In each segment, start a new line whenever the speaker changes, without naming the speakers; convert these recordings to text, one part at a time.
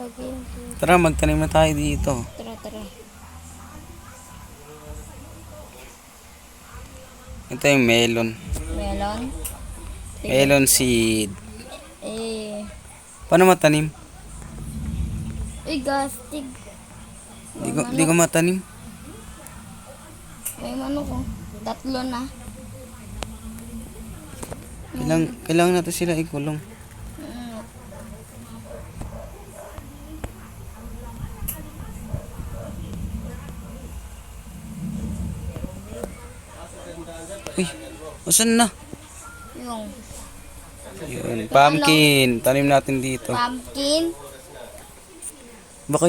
lagi yung puso.
Tara, magtanim na tayo dito.
Tara, tara.
Ito yung melon.
Melon. Sige.
Melon seed.
Eh.
Paano matanim?
Uy, gastig.
Di ko matanim.
May manok ko. 3 na.
Kailangan natin sila ikulong. Uy, asan na?
Yung
Yun, pumpkin. Tanim natin dito.
pumpkin.
Baka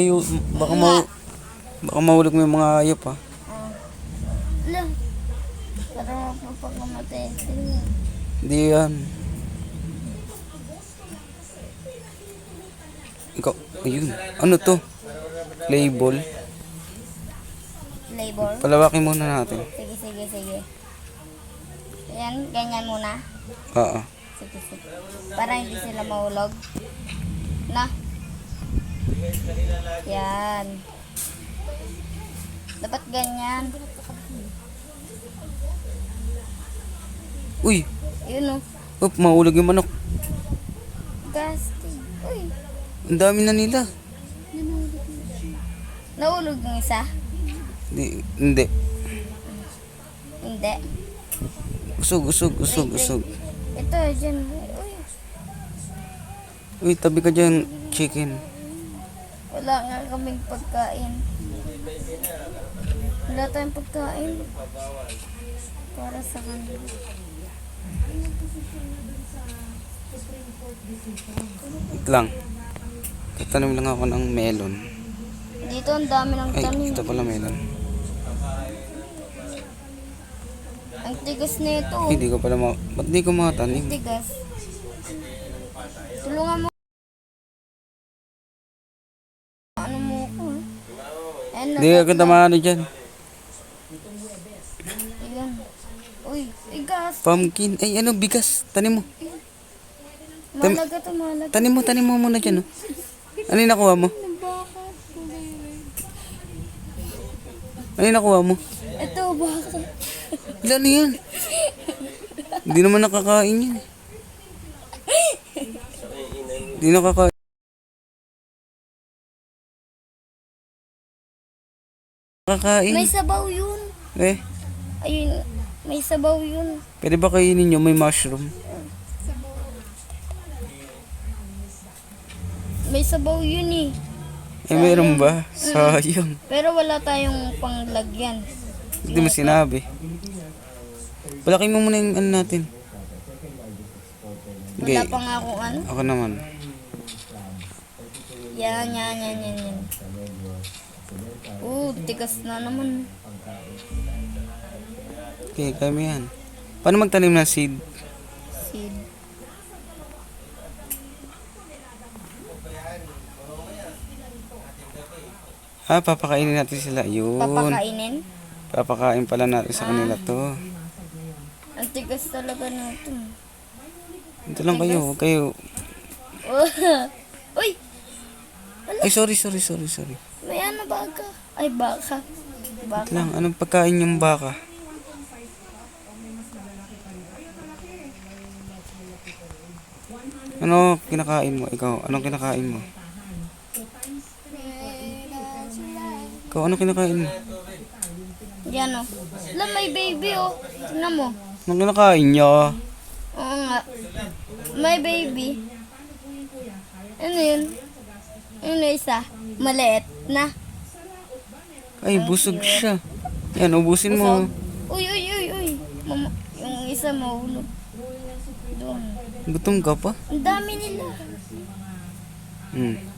mahulog mo yung mga hayop ha.
Ala. Para mapagkamatay.
Hindi yan. Ikaw, ayun. Ano to? Label.
Flavor.
Palawakin muna natin.
Sige, sige, sige. Ayan, ganyan muna.
Oo.
Sige, sige. Para hindi sila mahulog. Na. Yan. Dapat ganyan.
Uy,
Yun o.
mahulog yung manok.
Gastig. Uy.
Ang dami na nila.
Nahulog yung isa?
Hindi.
Hindi.
Usog.
Ito, dyan. Uy.
Uy, tabi ka dyan, chicken.
Wala nga kaming pagkain. Wala tayong pagkain. Para sa kanila.
Wait lang. Tatanim lang ako ng melon.
Dito ang dami ng
Ay,
tanim.
ito pala melon.
Ang tigas nito.
Hindi ko pala ba't di ko matanim?
Tigas. Tulungan mo. Ano mo ko?
Hindi ka tamaan dyan.
Ayan. Uy, gas.
Pumpkin. Ay, ano, bigas. Tanim mo.
Malaga to, malaga.
Tanim mo muna dyan, oh. Ano yung nakuha mo? Ano yung nakuha mo?
Ito, baka.
Ilan na yan? Hindi naman nakakain yan. Hindi nakakain. Nakakain.
May sabaw yun.
Eh,
Ayun, may sabaw yun.
pwede ba kainin nyo? May mushroom.
May sabaw yun eh.
Eh, meron ba? Sayang.
Pero wala tayong panglagyan.
Hindi mo sinabi. Palakin mo muna yung ano natin.
Wala pa nga akong ano.
Ako naman.
Yan. Tigas na naman.
Okay, kami yan. Paano magtanim ng seed?
Seed.
Papakainin natin sila. Yun.
Papakainin?
Papakain pala natin sa kanila to.
Ang tigas talaga nito.
Ito lang kayo. Huwag kayo.
Uy!
Ay, sorry.
May ano baka? Ay, baka.
Ito lang. Anong pagkain yung baka? Ano kinakain mo? Ikaw, anong kinakain mo? Ikaw, anong kinakain mo?
Yan o. Alam, may baby o. Tingnan mo.
Anong kinakain niya?
Oo nga. May baby. Ano yun? Ano isa? Maliit na.
Ay, busog siya. Yan, ubusin mo.
Uy. Mama, yung isa mahulog. Doon.
Gutom ka pa?
Ang dami nila.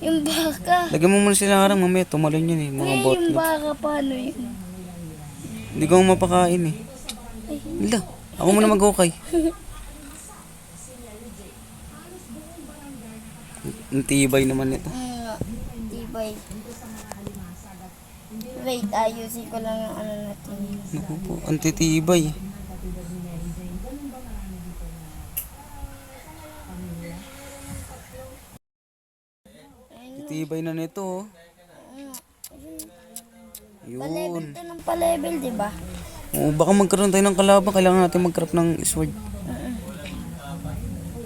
Yung baka.
Lagyan mo muna sila harang, mamaya tumalon yun eh. Mga
Yung
botlot.
baka, paano yun?
Hindi ko mapakain eh. Hala, ako muna mag-okay. Ang tibay naman ito.
Tibay. Wait, ayusin ko lang yung ano natin.
Naku po, ang titibay. Tibay na nito. Oh.
Pa-level
Yun.
to ng pa-level, di ba?
Oo, baka magkaroon tayo ng kalaban. Kailangan natin mag-craft ng sword.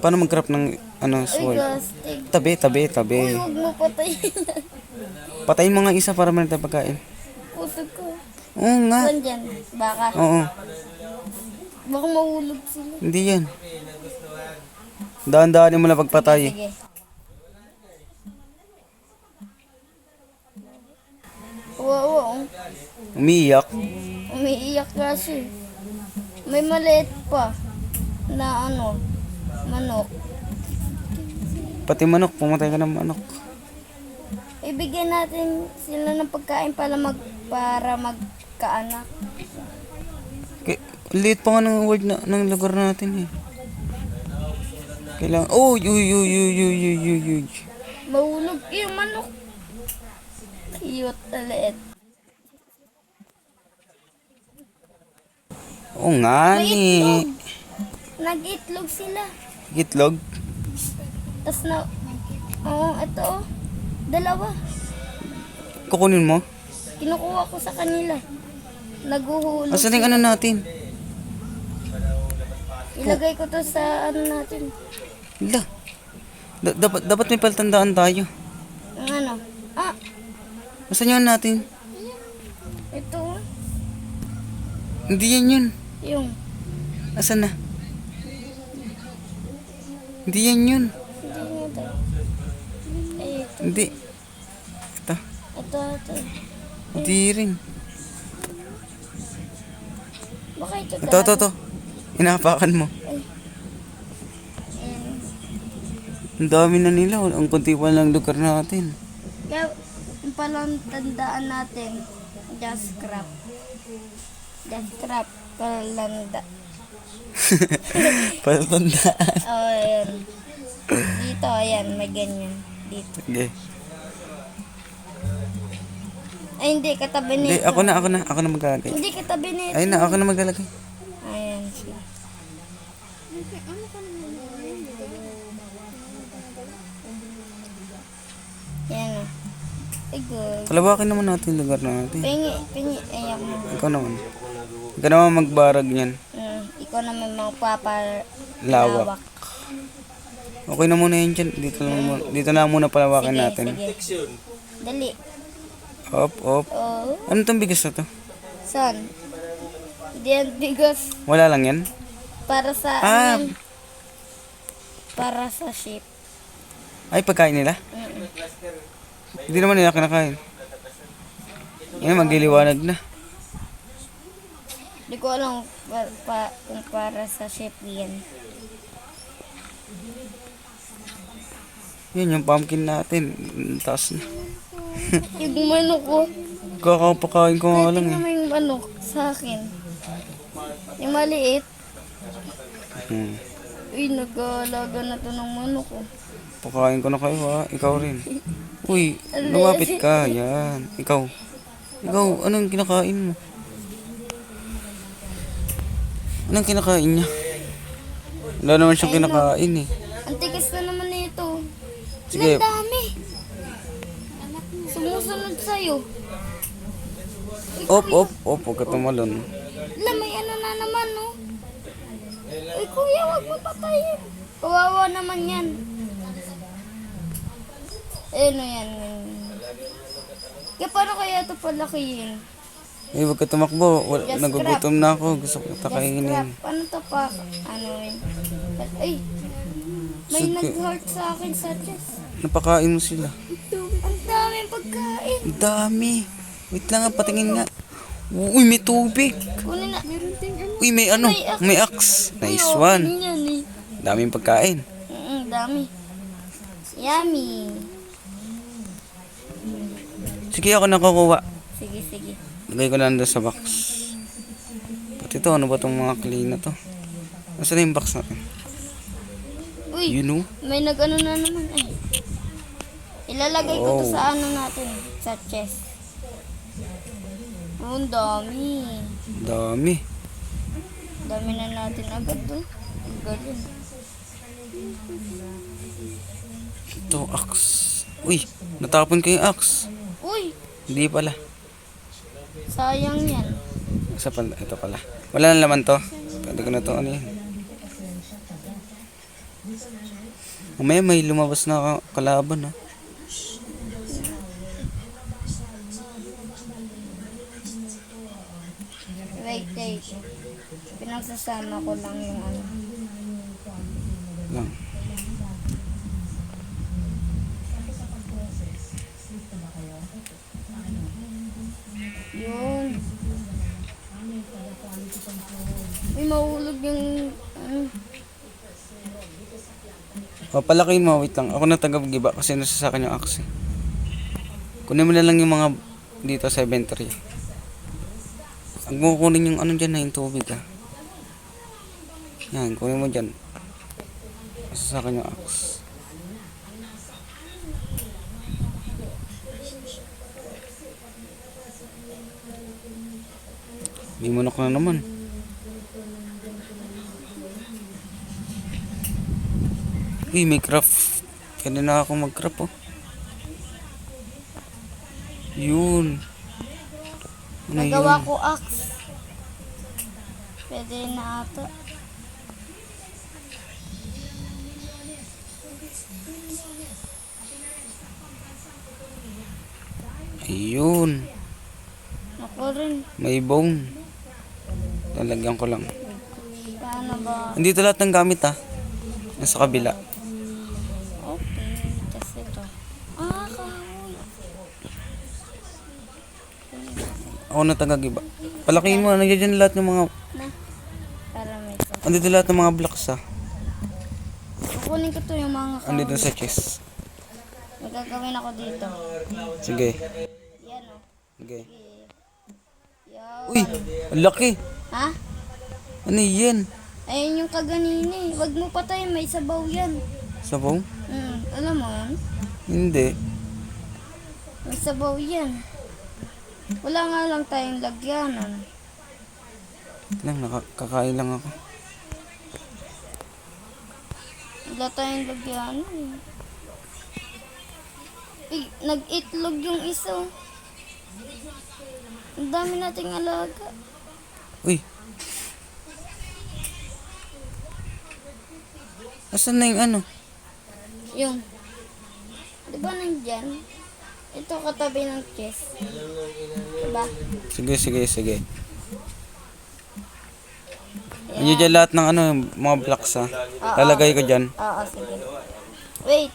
Paano mag-craft ng
Uy,
sword?
gastig.
Tabi.
Uy, huwag mo patayin.
Patayin mo nga isa para meron tayo pagkain.
Puto ko.
Oo nga.
Saan dyan? Baka.
Oo.
Baka mahulog sila.
Hindi yan. Daan-daanin mo na pagpatay.
Sige. Wow.
Umiiyak.
Umiiyak kasi. May maliit pa na manok.
Pati manok. Pumatay ka ng manok.
Ibigyan natin sila ng pagkain para magkaanak.
Liit pa nga ng word na, ng lugar natin eh. Kailangan. Oh, uy.
Mahulog yung manok. Cute, aliit.
Oo nga
May
ni.
itlog. Nag-itlog sila.
Itlog.
Tapos ito oh. Dalawa.
Kukunin mo.
Kinukuha ko sa kanila. Naguhulog.
Asan yung ano natin?
Ilagay ko to sa natin.
Hala. Dapat may paltandaan tayo.
Ang ano?
Asan yun natin?
Ito oh.
Hindi yan yun.
Yung.
Asan na? Hindi yan yun.
Hindi nga daw. Ay, ito.
Hindi. Ito.
Ito.
Hindi rin.
Baka ito
Ito. Inapakan mo.
Ay. Ayan.
Ang dami na nila. Ang kunti pa lang lugar natin.
Kaya, yung palang tandaan natin, just scrap. Palanda.
Paltandaan.
Oh, ayan. Dito, ayan, may ganyan. Dito.
Okay.
Ay, hindi, katabi
Hindi,
nito.
ako na maglalagay.
Hindi, katabi nito.
Ayun na, ako na maglalagay.
Ayan, siya. Yan o. Ay, good.
Kalawakin naman natin yung lugar natin.
Pingi. Ayan mo.
Ikaw naman. Ikaw naman magbarag niyan.
Ikaw naman magpapalawak.
Lawak. Okay na muna yun dyan. Dito na muna palawakin natin.
Sige. Dali.
Op.
Oh.
Ano tong bigas na to?
Saan? Diyan, bigas.
Wala lang yan?
Para sa,
Ah.
para sa sheep.
Ay, pagkain nila? Hindi naman nila kinakain. Yan, magliliwanag na.
Hindi ko alam kung para sa sheep yan.
Yan, yung pumpkin natin. Taas na.
Yung manok ko.
Kakapakain ko nga lang
Tingnan
eh.
mo yung manok sa akin. Yung maliit. Uy, nag-aalaga na to ng manok ko.
Pakain ko na kayo ha. Ikaw rin. Uy, lumapit ka. Yan. Ikaw, anong kinakain mo? Anong kinakain niya? Wala naman siyang kinakain eh.
Ang tigas na naman nito.
Sige.
Ang dami. Sumusunod sa'yo.
Op. Huwag ka tumalon.
May ano na naman, no? Uy, kuya, wag mo patayin. Kawawa naman yan. Ano yan? Kaya paano kaya ito palakihin?
Eh, huwag ka tumakbo.
Just
Nagugutom na ako. Gusto ko takainin.
Ano to pa? Ano yun? Ay, may
Sige.
nag-heart sa akin sa chest.
Napakain mo sila.
Ang daming pagkain.
Ang dami. Wait lang nga, patingin nga. Uy, may tubig.
Kunin na. Meron ting ano.
Uy, may ano? May axe. Nice one.
Yan eh.
Daming pagkain.
Dami. Yummy.
Sige, ako nakukuha.
Sige.
Lagay ko lang doon sa box. Pati to, ano ba tong mga clay na to? Nasaan na yung box natin?
Uy,
You know?
may nag-ano na naman. Ay. Ilalagay ko to
Oh.
sa ano natin. Sa chest. Oh, ang dami.
Dami.
Dami na natin agad doon. Ang galing.
Ito, axe. Uy, natapon ko yung axe.
Uy,
Hindi pala.
sayang yan.
Isa pala, ito pala. Wala nang laman to. Pwede ko na to, ano yun. Mamaya may lumabas na kalaban, ha.
Wait. Pinagsasama ko lang yung ano.
Lang.
Yun. Uy, mahulog yung ano.
Papalakihin mo, wait lang. Ako na tagagiba kasi nasa sa akin yung axe. Kunin mo na lang yung mga dito sa inventory. Huwag mo kunin yung ano dyan na yung tubig, ha. Yan, kunin mo dyan. Nasa sa akin yung axe. May manok na naman. Uy, may craft. Pwede na ako mag-craft, oh. Yun. Ano
Nagawa
yun?
ko axe. Pwede na ata.
Ayun.
Ako rin.
May bone. Talagyan ko lang.
Paano ba?
Andito lahat ng gamit, ha. Nasa kabila.
Okay. Tapos ito. Kahoy.
Ako na tagagiba. Palakihin mo. Nandiyan dyan lahat ng mga...
Na. Para may ito.
Andito lahat ng mga blocks, ha.
Kukunin ko to yung mga
Andito
kahoy.
sa chest.
May gagawin ako dito.
Sige.
Yan o.
Sige.
Yan.
Uy! Ang laki!
Ha?
Ano yan?
Ayun yung kaganina eh. Huwag mo patayin. May sabaw yan.
Sabaw?
Alam mo yan?
Hindi.
May sabaw yan. Wala nga lang tayong lagyanan.
Lang, kakain lang ako.
Wala tayong lagyanan eh. Nag-itlog yung isa. Ang dami nating alaga.
Uy! Asan na yung ano?
Yung. Di ba nandyan? Ito katabi ng chest. Diba?
Sige. Andyan dyan lahat ng ano, mga blocks, ha. Lalagay ko dyan.
Oo, sige. Wait.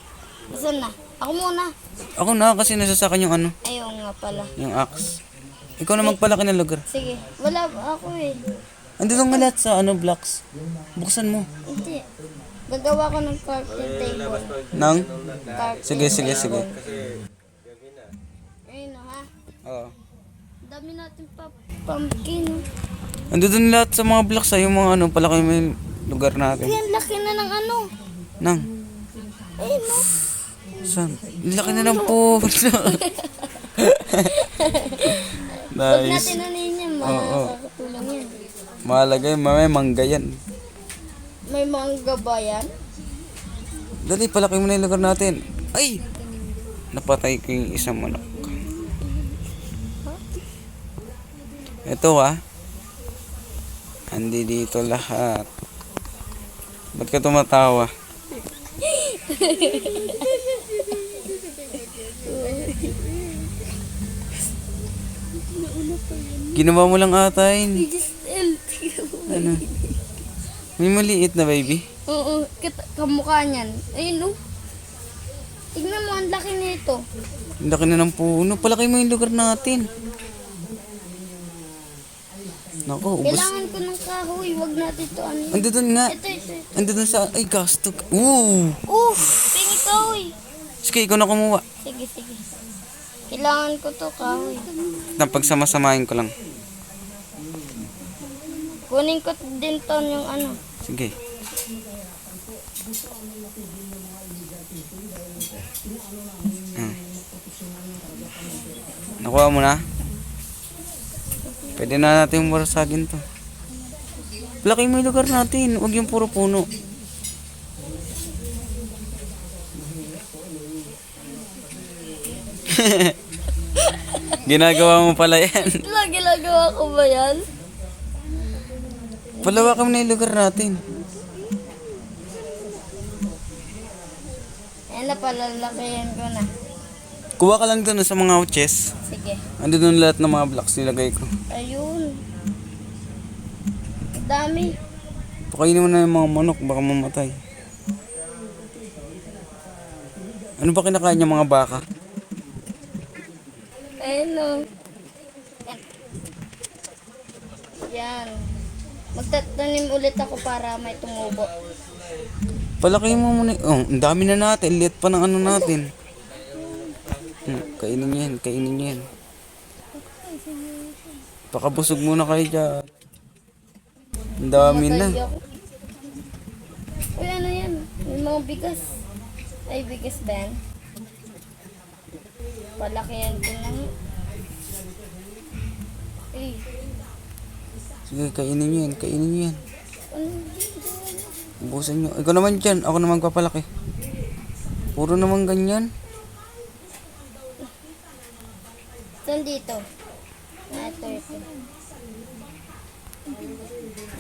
Saan na? Ako muna.
Ako na kasi nasa sa akin yung ano,
Ayaw nga pala.
yung axe. Ikaw na magpalaki ng lugar.
Sige. Wala ako eh.
Andito nga lahat sa ano, blocks. Buksan mo.
Hindi. Gagawa ko ng crafting table.
Nang?
Crafting
Sige.
table. Ayun o ha.
Oo.
Ang dami natin pumpkin.
Andito na lahat sa mga blocks, ha. Yung mga ano, palaki mo yung lugar natin.
Yan, laki na ng ano.
Nang?
Ayun o.
Saan? Laki na ng puno.
Huwag
Nice.
natin anin yan. Makakatulong yan.
Malagay, mamaya mangga yan.
May mangga ba yan?
Dali, palaki mo na yung lugar natin. Ay! Napatay ko yung isang manok. Ito, ha. Andi dito lahat. Ba't ka tumatawa? Ginawa mo lang ata yun. Ano? May maliit na baby.
Oo, kamukha niyan. Ayun o. Tignan mo, ang laki nito.
Ang laki na ng puno. Palaki mo yung lugar natin. Nako, ubos.
Kailangan ko ng kahoy. Huwag natin ito ano.
Ando dun nga.
Ito.
Ando dun sa... Ay, gasto.
Pingi kahoy.
Sige, ikaw na kumuha.
Sige. Kailangan ko to kahoy.
Pagsama-samahin ko lang.
Kunin ko din to yung ano.
Sige. Nakuha mo na? Pwede na natin marasagin to. Laki mo yung lugar natin. Huwag yung puro puno. Ginagawa mo pala yan.
Ginagawa ko ba yan?
Palawakan mo na yung lugar natin.
Ayan na, palalakihan ko na.
Kuha ka lang doon sa mga ouches.
Sige.
Ando doon lahat ng mga blocks nilagay ko.
Ayun. Ang dami.
Pakainin mo na yung mga manok, baka mamatay. Ano ba kinakain niya mga baka?
Ayun o. Yan. Magtatanim ulit ako para may tumubo.
Palaki mo muna. Oh, ang dami na natin. Liit pa ng ano natin. Kainin niyo yan, kainin niyo yan. Pakabusog muna kayo dyan. Ang dami na.
Mamatay ako. Uy, ano yan? May mga bigas. Ay, bigas ba yan? Palakihan ko na. Eh,
Sige, kainin niyo yan, kainin niyo yan.
ano?
Ubusan niyo. Ikaw naman dyan, ako naman papalaki. Puro naman ganyan.
Saan dito? Ito.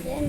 Yan.